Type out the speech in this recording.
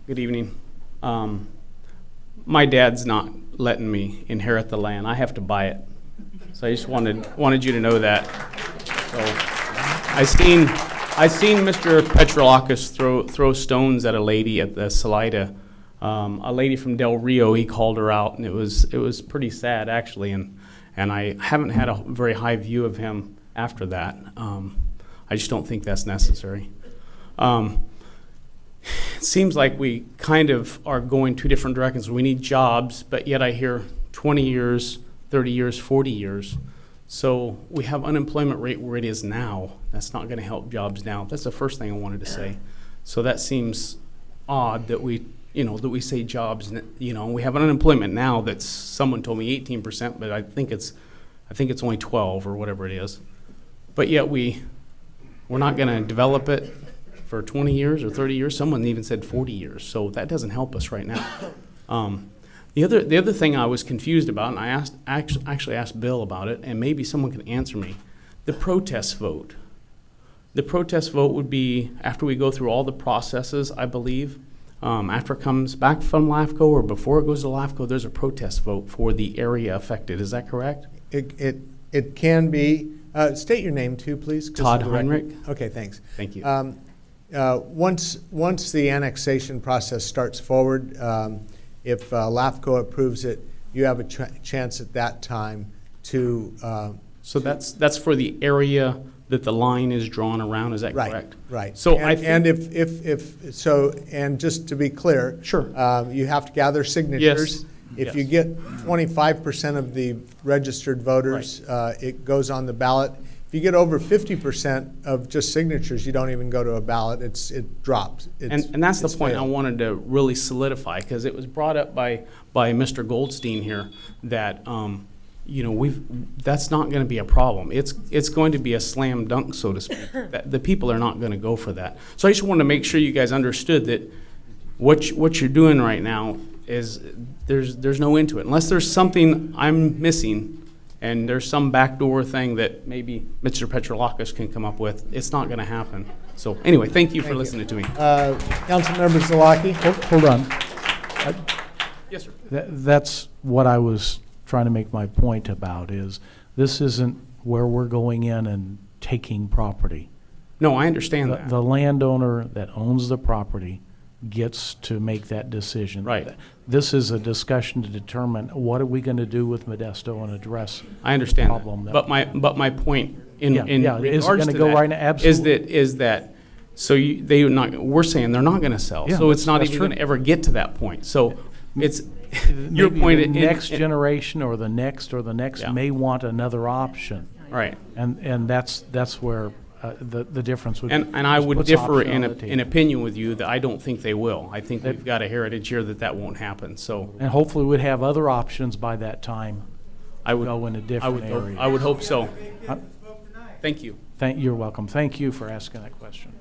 Good evening. My dad's not letting me inherit the land. I have to buy it. So I just wanted you to know that. So I seen Mr. Petrolakis throw stones at a lady at the Salida. A lady from Del Rio, he called her out, and it was pretty sad actually. And I haven't had a very high view of him after that. I just don't think that's necessary. It seems like we kind of are going two different directions. We need jobs, but yet I hear 20 years, 30 years, 40 years. So we have unemployment rate where it is now. That's not going to help jobs now. That's the first thing I wanted to say. So that seems odd that we say jobs, we have an unemployment now that's, someone told me 18%, but I think it's only 12 or whatever it is. But yet we're not going to develop it for 20 years or 30 years. Someone even said 40 years. So that doesn't help us right now. The other thing I was confused about, and I actually asked Bill about it, and maybe someone can answer me, the protest vote. The protest vote would be after we go through all the processes, I believe. After it comes back from LAFCO or before it goes to LAFCO, there's a protest vote for the area affected. Is that correct? It can be. State your name too, please. Todd Heinrich. Okay, thanks. Thank you. Once the annexation process starts forward, if LAFCO approves it, you have a chance at that time to. So that's for the area that the line is drawn around. Is that correct? Right. So and and just to be clear, sure, you have to gather signatures. Yes. If you get 25% of the registered voters, right, it goes on the ballot. If you get over 50% of just signatures, you don't even go to a ballot. It drops. And that's the point failed. I wanted to really solidify, because it was brought up by Mr. Goldstein here that that's not going to be a problem. It's going to be a slam dunk, so to speak. The people are not going to go for that. So I just wanted to make sure you guys understood that what you're doing right now is there's no end to it. Unless there's something I'm missing and there's some backdoor thing that maybe Mr. Petrolakis can come up with, it's not going to happen. So anyway, thank you for listening to me. Councilmember Zalaki. Hold on. Yes, sir. That's what I was trying to make my point about, is this isn't where we're going in and taking property. No, I understand that. The landowner that owns the property gets to make that decision. Right. This is a discussion to determine what are we going to do with Modesto and address. I understand the problem. But my point in is regards going to go that right now, absolutely. is that so we're saying they're not going to sell. Yeah, so it's not that's even true. going to ever get to that point. So it's your Maybe point. The next generation or the next Yeah. may want another option. Right. And that's where the difference would be. And I would Puts differ option on the table. in opinion with you that I don't think they will. I think we've got a heritage here that won't happen. So And hopefully we'd have other options by that time. I would go in a different area. I would hope so. Uh, Thank you. You're welcome. Thank you for asking that question.